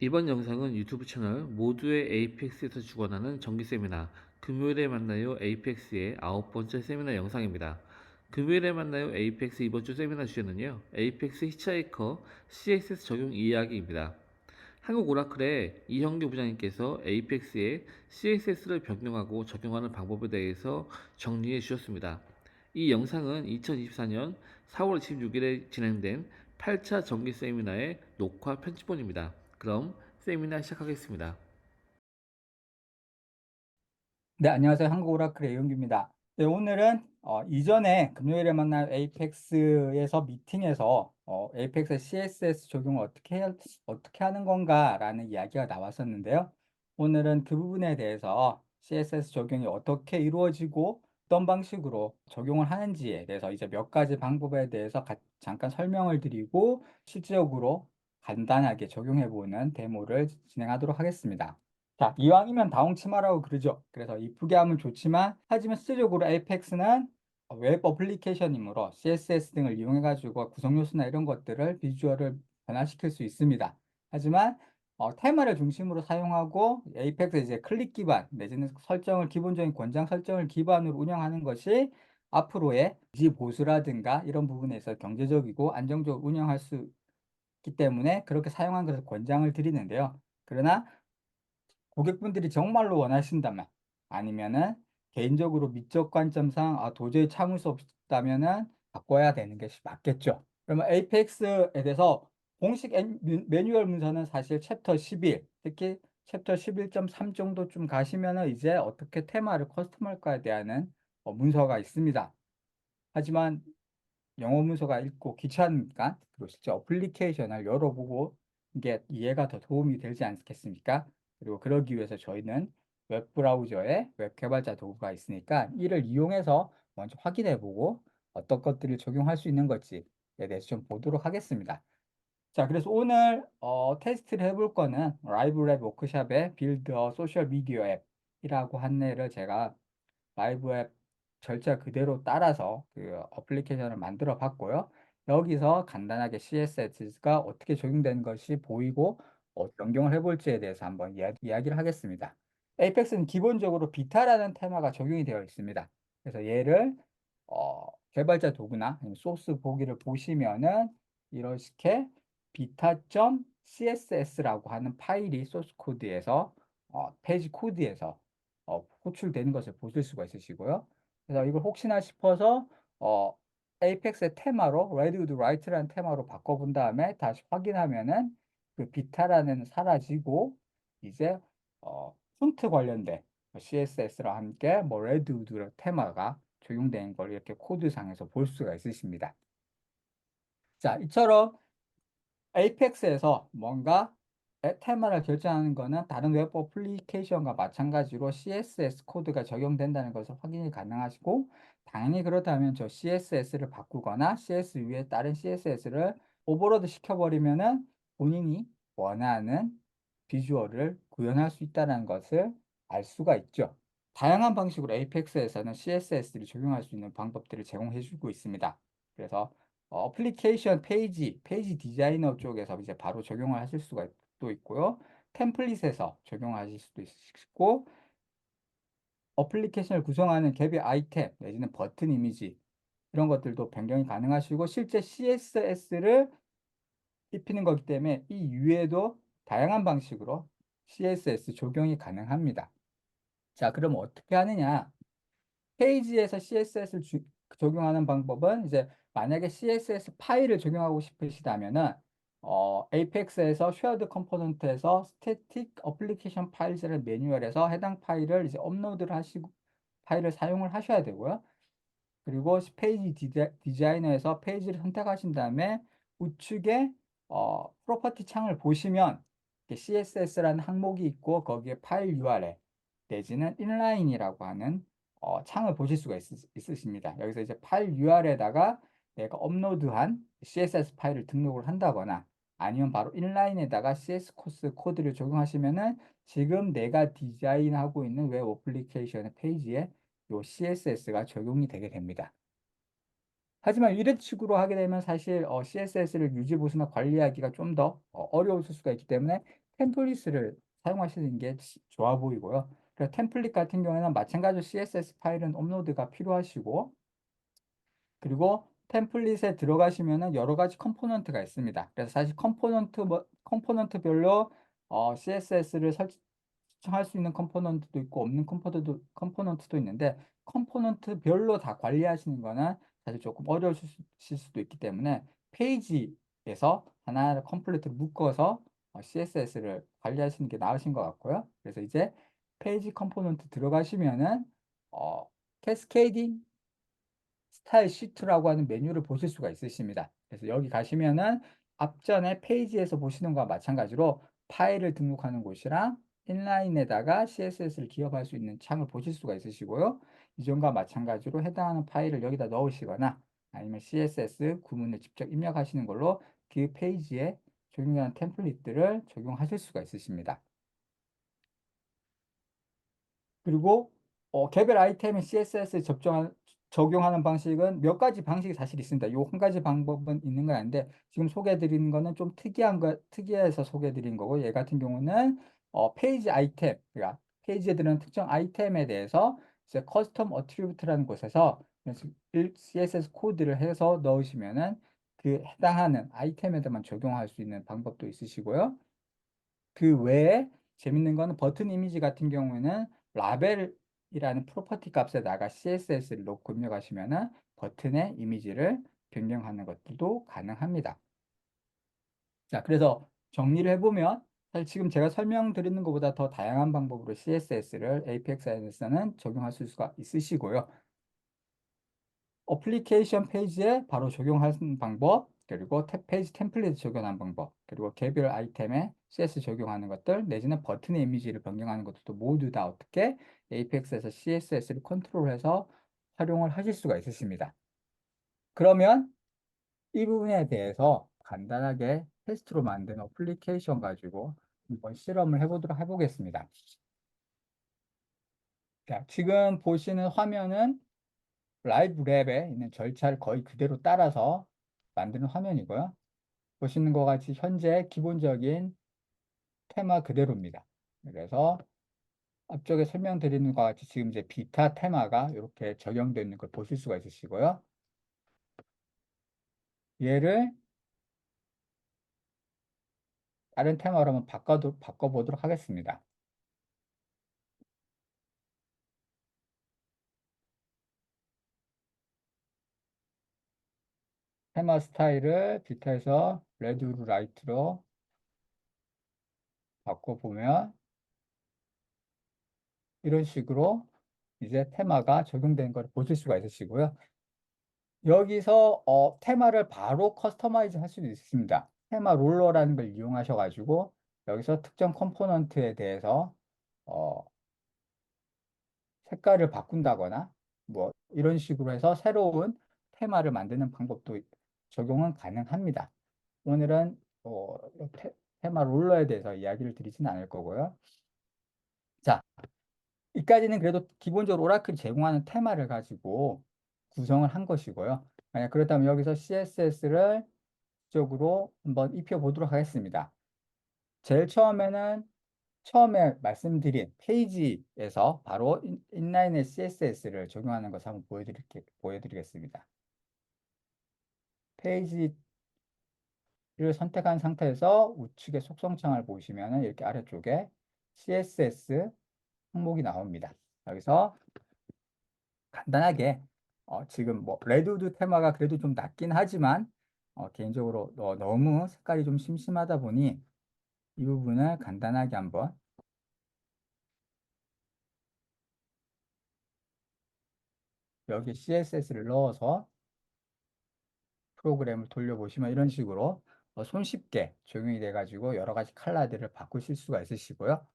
이번 영상은 유튜브 채널 모두의 에이펙스에서 주관하는 정기 세미나 금요일에 만나요 에이펙스의 9번째 세미나 영상입니다. 금요일에 만나요 에이펙스 이번 주 세미나 주제는요. 에이펙스 히치하이커 CSS 적용 이야기입니다. 한국 오라클의 이형규 부장님께서 에이펙스에 CSS를 변경하고 적용하는 방법에 대해서 정리해 주셨습니다. 이 영상은 2024년 4월 26일에 진행된 8차 정기 세미나의 녹화 편집본입니다. 그럼 세미나 시작하겠습니다. 네, 안녕하세요. 한국 오라클의 이용규입니다. 네, 오늘은 이전에 금요일에 만난 에이펙스에서 미팅에서 에이펙스 CSS 적용을 어떻게 하는 건가라는 이야기가 나왔었는데요. 오늘은 그 부분에 대해서 CSS 적용이 어떻게 이루어지고 어떤 방식으로 적용을 하는지에 대해서 이제 몇 가지 방법에 대해서 잠깐 설명을 드리고 실질적으로 간단하게 적용해보는 데모를 진행하도록 하겠습니다. 자, 이왕이면 다홍치마라고 그러죠. 그래서 이쁘게 하면 좋지만, 하지만 실질적으로 에이펙스는 웹 어플리케이션이므로 CSS 등을 이용해가지고 구성 요소나 이런 것들을 비주얼을 변화시킬 수 있습니다. 하지만 테마를 중심으로 사용하고 에이펙스 이제 클릭 기반 내지는 설정을 기본적인 권장 설정을 기반으로 운영하는 것이 앞으로의 유지 보수라든가 이런 부분에서 경제적이고 안정적으로 운영할 수 있기 때문에 그렇게 사용하는 것을 권장을 드리는데요. 그러나 고객분들이 정말로 원하신다면 아니면은 개인적으로 미적 관점상 도저히 참을 수 없다면은 바꿔야 되는 것이 맞겠죠. 그러면 에이펙스에 대해서 공식 매뉴얼 문서는 사실 챕터 11, 특히 챕터 11.3 정도쯤 가시면은 이제 어떻게 테마를 커스텀할까에 대한 문서가 있습니다. 하지만 영어 문서가 읽고 귀찮으니까 그리고 실제 어플리케이션을 열어보고 이게 이해가 더 도움이 되지 않겠습니까? 그리고 그러기 위해서 저희는 웹 브라우저에 웹 개발자 도구가 있으니까 이를 이용해서 먼저 확인해보고 어떤 것들을 적용할 수 있는 건지에 대해서 좀 보도록 하겠습니다. 자, 그래서 오늘 테스트를 해볼 거는 라이브 랩 워크샵의 빌드 소셜 미디어 앱이라고 한 애를 제가 라이브 앱 절차 그대로 따라서 그 어플리케이션을 만들어 봤고요. 여기서 간단하게 CSS가 어떻게 적용되는 것이 보이고 변경을 해볼지에 대해서 한번 이야기를 하겠습니다. 에이펙스는 기본적으로 비타라는 테마가 적용이 되어 있습니다. 그래서 얘를 개발자 도구나 소스 보기를 보시면은 이렇게 beta.css라고 하는 파일이 소스 코드에서 페이지 코드에서 호출되는 것을 보실 수가 있으시고요. 그래서 이걸 혹시나 싶어서 에이펙스의 테마로 Ready with Write라는 테마로 바꿔본 다음에 다시 확인하면은 그 비타라는 사라지고 이제 폰트 관련된 CSS랑 함께 뭐 Ready with 테마가 적용된 걸 이렇게 코드상에서 볼 수가 있으십니다. 자, 이처럼 에이펙스에서 뭔가 테마를 결정하는 것은 다른 웹 어플리케이션과 마찬가지로 CSS 코드가 적용된다는 것을 확인이 가능하시고 당연히 그렇다면 저 CSS를 바꾸거나 CS 위에 다른 CSS를 오버로드 시켜버리면은 본인이 원하는 비주얼을 구현할 수 있다는 것을 알 수가 있죠. 다양한 방식으로 에이펙스에서는 CSS를 적용할 수 있는 방법들을 제공해 주고 있습니다. 그래서 어플리케이션 페이지 디자이너 쪽에서 이제 바로 적용을 하실 수가 또 있고요. 템플릿에서 적용하실 수도 있고, 어플리케이션을 구성하는 개별 아이템 내지는 버튼 이미지 이런 것들도 변경이 가능하시고, 실제 CSS를 입히는 거기 때문에 이 위에도 다양한 방식으로 CSS 적용이 가능합니다. 자, 그럼 어떻게 하느냐? 페이지에서 CSS를 적용하는 방법은 이제 만약에 CSS 파일을 적용하고 싶으시다면은 에이펙스에서 쉐어드 컴포넌트에서 스태틱 어플리케이션 파일즈를 매뉴얼에서 해당 파일을 이제 업로드를 하시고 파일을 사용을 하셔야 되고요. 그리고 페이지 디자이너에서 페이지를 선택하신 다음에 우측에 프로퍼티 창을 보시면 CSS라는 항목이 있고 거기에 파일 URL 내지는 인라인이라고 하는 창을 보실 수가 있으십니다. 여기서 이제 파일 URL에다가 내가 업로드한 CSS 파일을 등록을 한다거나 아니면 바로 인라인에다가 CSS 코드를 적용하시면은 지금 내가 디자인하고 있는 웹 어플리케이션의 페이지에 요 CSS가 적용이 되게 됩니다. 하지만 이런 식으로 하게 되면 사실 CSS를 유지 보수나 관리하기가 좀 더 어려울 수가 있기 때문에 템플릿을 사용하시는 게 좋아 보이고요. 그래서 템플릿 같은 경우에는 마찬가지로 CSS 파일은 업로드가 필요하시고, 그리고 템플릿에 들어가시면은 여러 가지 컴포넌트가 있습니다. 그래서 사실 컴포넌트별로 CSS를 설정할 수 있는 컴포넌트도 있고 없는 컴포넌트도 있는데, 컴포넌트별로 다 관리하시는 거는 사실 조금 어려우실 수도 있기 때문에 페이지에서 하나하나 컴플리트를 묶어서 CSS를 관리하시는 게 나으신 것 같고요. 그래서 이제 페이지 컴포넌트 들어가시면은 캐스케이딩 스타일 시트라고 하는 메뉴를 보실 수가 있으십니다. 그래서 여기 가시면은 앞전에 페이지에서 보시는 것과 마찬가지로 파일을 등록하는 곳이랑 인라인에다가 CSS를 기업할 수 있는 창을 보실 수가 있으시고요. 이전과 마찬가지로 해당하는 파일을 여기다 넣으시거나 아니면 CSS 구문을 직접 입력하시는 걸로 그 페이지에 적용하는 템플릿들을 적용하실 수가 있으십니다. 그리고 개별 아이템에 CSS를 적용하는 방식은 몇 가지 방식이 사실 있습니다. 요 한 가지 방법은 있는 건 아닌데 지금 소개해드리는 거는 좀 특이해서 소개해드린 거고, 얘 같은 경우는 페이지 아이템, 그러니까 페이지에 들어있는 특정 아이템에 대해서 이제 커스텀 어트리뷰트라는 곳에서 CSS 코드를 해서 넣으시면은 그 해당하는 아이템에다만 적용할 수 있는 방법도 있으시고요. 그 외에 재밌는 거는 버튼 이미지 같은 경우에는 라벨이라는 프로퍼티 값에다가 CSS를 넣고 입력하시면은 버튼의 이미지를 변경하는 것들도 가능합니다. 자, 그래서 정리를 해보면 사실 지금 제가 설명드리는 것보다 더 다양한 방법으로 CSS를 APX에서는 적용할 수가 있으시고요. 어플리케이션 페이지에 바로 적용하는 방법, 그리고 페이지 템플릿 적용하는 방법, 그리고 개별 아이템에 CS 적용하는 것들, 내지는 버튼의 이미지를 변경하는 것들도 모두 다 어떻게 APX에서 CSS를 컨트롤해서 활용을 하실 수가 있으십니다. 그러면 이 부분에 대해서 간단하게 테스트로 만든 어플리케이션 가지고 한번 실험을 해보겠습니다. 자, 지금 보시는 화면은 라이브 랩에 있는 절차를 거의 그대로 따라서 만드는 화면이고요. 보시는 것 같이 현재 기본적인 테마 그대로입니다. 그래서 앞쪽에 설명드리는 것 같이 지금 이제 비타 테마가 이렇게 적용되어 있는 걸 보실 수가 있으시고요. 얘를 다른 테마로 한번 바꿔보도록 하겠습니다. 테마 스타일을 비타에서 레드로 라이트로 바꿔보면 이런 식으로 이제 테마가 적용된 걸 보실 수가 있으시고요. 여기서 테마를 바로 커스터마이즈 할 수도 있습니다. 테마 롤러라는 걸 이용하셔가지고 여기서 특정 컴포넌트에 대해서 어, 색깔을 바꾼다거나 뭐 이런 식으로 해서 새로운 테마를 만드는 방법도 적용은 가능합니다. 오늘은 테마 롤러에 대해서 이야기를 드리지는 않을 거고요. 자, 이까지는 그래도 기본적으로 오라클이 제공하는 테마를 가지고 구성을 한 것이고요. 만약 그렇다면 여기서 CSS를 쪽으로 한번 입혀보도록 하겠습니다. 제일 처음에 말씀드린 페이지에서 바로 인라인의 CSS를 적용하는 것을 한번 보여드리겠습니다. 페이지를 선택한 상태에서 우측에 속성창을 보시면 이렇게 아래쪽에 CSS 항목이 나옵니다. 여기서 간단하게 지금 뭐 레드우드 테마가 그래도 좀 낮긴 하지만 개인적으로 너무 색깔이 좀 심심하다 보니 이 부분을 간단하게 한번 여기 CSS를 넣어서 프로그램을 돌려보시면 이런 식으로 손쉽게 적용이 돼가지고 여러 가지 컬러들을 바꾸실 수가 있으시고요.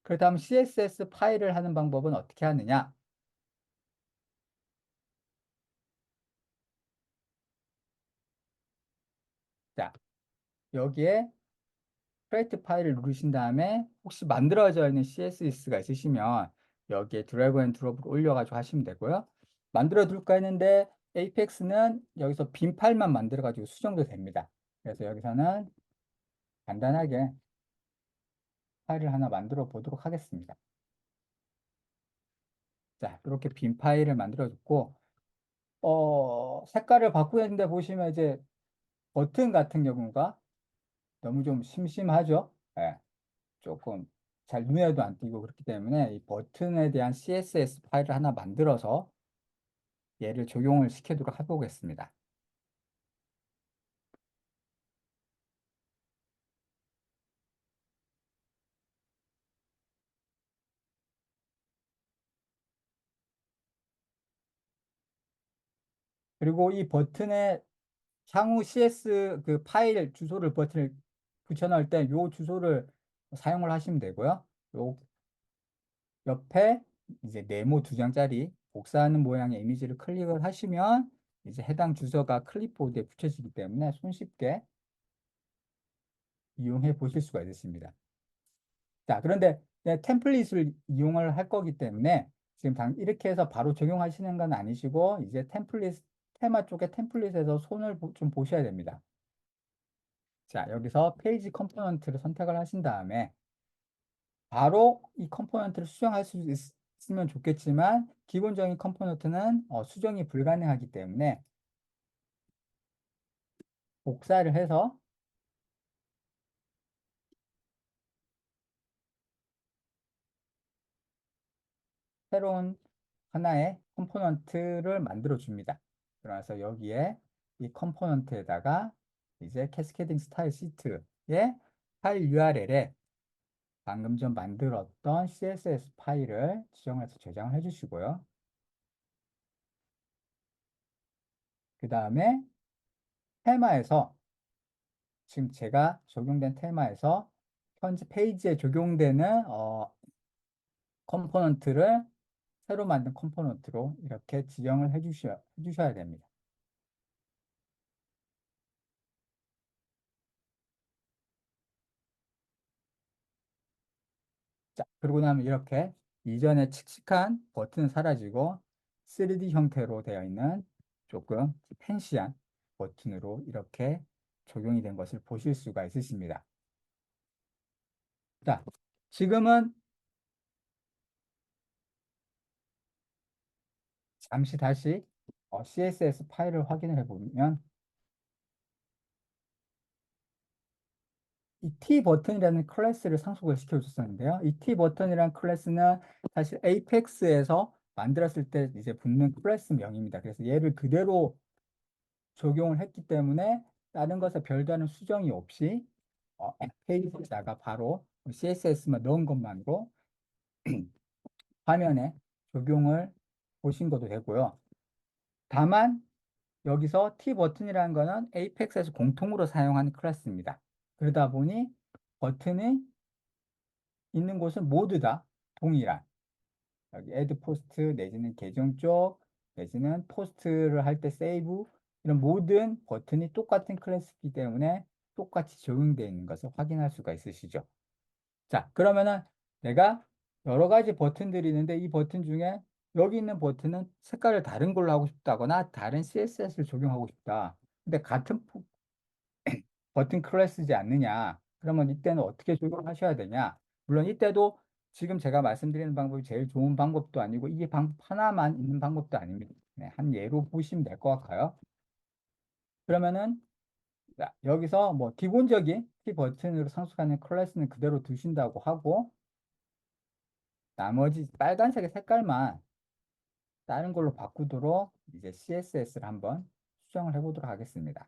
그렇다면 CSS 파일을 하는 방법은 어떻게 하느냐? 자, 여기에 크리에이트 파일을 누르신 다음에 혹시 만들어져 있는 CSS가 있으시면 여기에 드래그 앤 드롭을 올려가지고 하시면 되고요. 만들어 둘까 했는데 에이펙스는 여기서 빈 파일만 만들어 가지고 수정도 됩니다. 그래서 여기서는 간단하게 파일을 하나 만들어 보도록 하겠습니다. 자, 이렇게 빈 파일을 만들어 줬고, 색깔을 바꾸는데 보시면 이제 버튼 같은 경우가 너무 좀 심심하죠? 예, 조금 잘 눈에도 안 띄고 그렇기 때문에 이 버튼에 대한 CSS 파일을 하나 만들어서 얘를 적용을 시키도록 해보겠습니다. 그리고 이 버튼에 향후 CS 그 파일 주소를 버튼을 붙여넣을 때 요 주소를 사용을 하시면 되고요. 요 옆에 이제 네모 2장짜리 복사하는 모양의 이미지를 클릭을 하시면 이제 해당 주소가 클립보드에 붙여지기 때문에 손쉽게 이용해 보실 수가 있습니다. 자, 그런데 템플릿을 이용을 할 거기 때문에 지금 이렇게 해서 바로 적용하시는 건 아니시고 이제 테마 쪽에 템플릿에서 손을 좀 보셔야 됩니다. 자, 여기서 페이지 컴포넌트를 선택을 하신 다음에 바로 이 컴포넌트를 수정할 수 있으면 좋겠지만 기본적인 컴포넌트는 수정이 불가능하기 때문에 복사를 해서 새로운 하나의 컴포넌트를 만들어 줍니다. 그래서 여기에 이 컴포넌트에다가 이제 캐스케이딩 스타일 시트의 파일 URL에 방금 전 만들었던 CSS 파일을 지정해서 저장을 해주시고요. 그 다음에 테마에서 지금 제가 적용된 테마에서 현재 페이지에 적용되는 컴포넌트를 새로 만든 컴포넌트로 이렇게 지정을 해주셔야 됩니다. 자, 그러고 나면 이렇게 이전에 칙칙한 버튼은 사라지고 3D 형태로 되어 있는 조금 팬시한 버튼으로 이렇게 적용이 된 것을 보실 수가 있으십니다. 자, 지금은 잠시 다시 CSS 파일을 확인을 해보면 이 T 버튼이라는 클래스를 상속을 시켜줬었는데요. 이 T 버튼이라는 클래스는 사실 에이펙스에서 만들었을 때 이제 붙는 클래스명입니다. 그래서 얘를 그대로 적용을 했기 때문에 다른 것에 별다른 수정이 없이 페이지에다가 바로 CSS만 넣은 것만으로 화면에 적용을 보신 것도 되고요. 다만 여기서 T 버튼이라는 거는 에이펙스에서 공통으로 사용하는 클래스입니다. 그러다 보니 버튼이 있는 곳은 모두 다 동일한 여기 add 포스트 내지는 계정 쪽 내지는 포스트를 할 때 세이브 이런 모든 버튼이 똑같은 클래스이기 때문에 똑같이 적용되어 있는 것을 확인할 수가 있으시죠. 자, 그러면은 내가 여러 가지 버튼들이 있는데 이 버튼 중에 여기 있는 버튼은 색깔을 다른 걸로 하고 싶다거나 다른 CSS를 적용하고 싶다. 근데 같은 버튼 클래스지 않느냐? 그러면 이때는 어떻게 적용하셔야 되냐? 물론 이때도 지금 제가 말씀드리는 방법이 제일 좋은 방법도 아니고 이게 방법 하나만 있는 방법도 아닙니다. 네, 한 예로 보시면 될 것 같아요. 그러면은 자, 여기서 뭐 기본적인 T 버튼으로 상속하는 클래스는 그대로 두신다고 하고 나머지 빨간색의 색깔만 다른 걸로 바꾸도록 이제 CSS를 한번 수정을 해보도록 하겠습니다.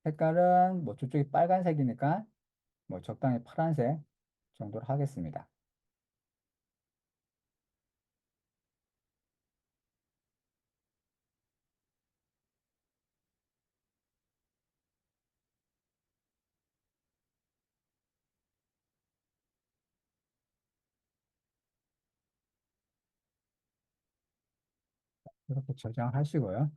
색깔은 뭐 저쪽이 빨간색이니까 뭐 적당히 파란색 정도로 하겠습니다. 이렇게 저장하시고요.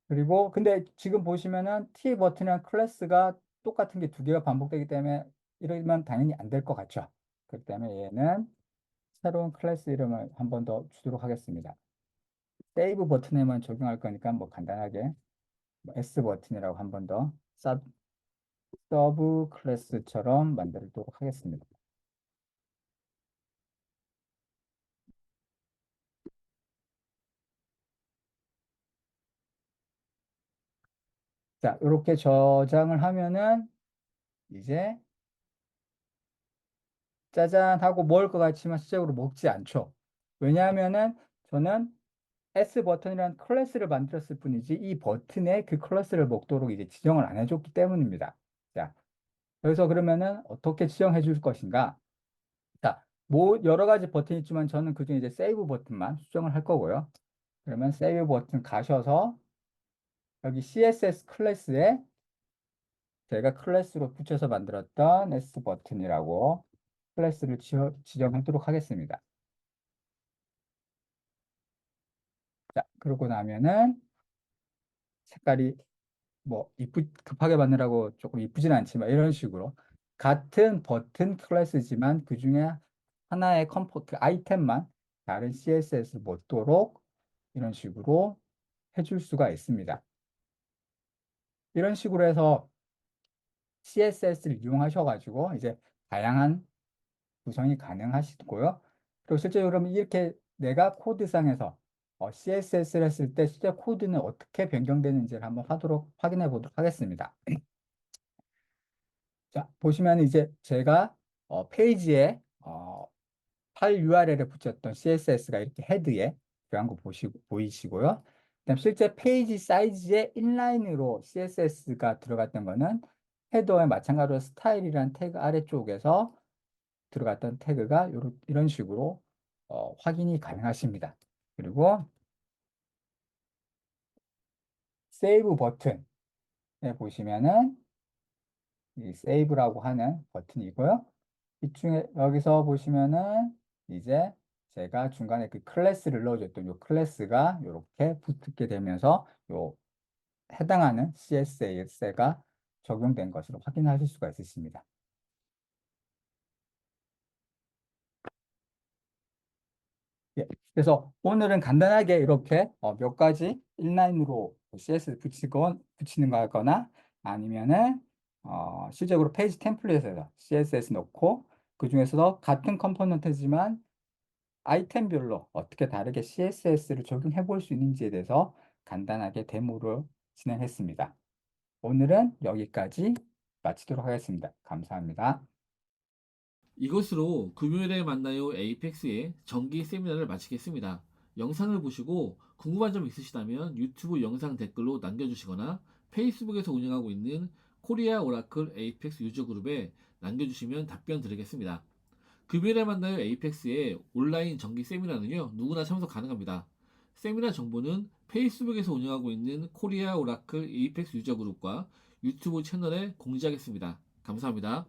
그리고 근데 지금 보시면은 T 버튼이랑 클래스가 똑같은 게 두 개가 반복되기 때문에 이러면 당연히 안 될 것 같죠. 그렇기 때문에 얘는 새로운 클래스 이름을 한 번 더 주도록 하겠습니다. 세이브 버튼에만 적용할 거니까 뭐 간단하게 뭐 S 버튼이라고 한 번 더 서브 클래스처럼 만들도록 하겠습니다. 자, 이렇게 저장을 하면은 이제 짜잔 하고 먹을 것 같지만 실제로 먹지 않죠. 왜냐하면은 저는 S 버튼이라는 클래스를 만들었을 뿐이지 이 버튼에 그 클래스를 먹도록 이제 지정을 안 해줬기 때문입니다. 자, 여기서 그러면은 어떻게 지정해 줄 것인가? 자, 뭐 여러 가지 버튼이 있지만 저는 그중에 이제 세이브 버튼만 수정을 할 거고요. 그러면 세이브 버튼 가셔서 여기 CSS 클래스에 제가 클래스로 붙여서 만들었던 S 버튼이라고 클래스를 지정하도록 하겠습니다. 자, 그러고 나면은 색깔이 뭐 급하게 만들라고 조금 이쁘진 않지만 이런 식으로 같은 버튼 클래스지만 그중에 하나의 그 아이템만 다른 CSS를 먹도록 이런 식으로 해줄 수가 있습니다. 이런 식으로 해서 CSS를 이용하셔가지고 이제 다양한 구성이 가능하시고요. 그리고 실제로 그러면 이렇게 내가 코드상에서 CSS를 했을 때 실제 코드는 어떻게 변경되는지를 한번 확인해 보도록 하겠습니다. 자, 보시면 이제 제가 페이지에 파일 URL에 붙였던 CSS가 이렇게 헤드에 들어간 거 보이시고요. 그다음 실제 페이지 사이즈에 인라인으로 CSS가 들어갔던 거는 헤더에 마찬가지로 스타일이라는 태그 아래쪽에서 들어갔던 태그가 이런 식으로 확인이 가능하십니다. 그리고 세이브 버튼에 보시면은 이 세이브라고 하는 버튼이고요. 이 중에 여기서 보시면은 이제 제가 중간에 그 클래스를 넣어줬던 이 클래스가 이렇게 붙게 되면서 요 해당하는 CSS가 적용된 것으로 확인하실 수가 있으십니다. 예, 그래서 오늘은 간단하게 이렇게 몇 가지 인라인으로 CSS 붙이는 거거나 아니면은 실제로 페이지 템플릿에서 CSS 넣고 그 중에서도 같은 컴포넌트지만 아이템별로 어떻게 다르게 CSS를 적용해 볼 수 있는지에 대해서 간단하게 데모를 진행했습니다. 오늘은 여기까지 마치도록 하겠습니다. 감사합니다. 이것으로 금요일에 만나요 에이펙스의 정기 세미나를 마치겠습니다. 영상을 보시고 궁금한 점 있으시다면 유튜브 영상 댓글로 남겨주시거나 페이스북에서 운영하고 있는 코리아 오라클 에이펙스 유저 그룹에 남겨주시면 답변 드리겠습니다. 금요일에 만나요 에이펙스의 온라인 정기 세미나는요, 누구나 참석 가능합니다. 세미나 정보는 페이스북에서 운영하고 있는 코리아 오라클 에이펙스 유저 그룹과 유튜브 채널에 공지하겠습니다. 감사합니다.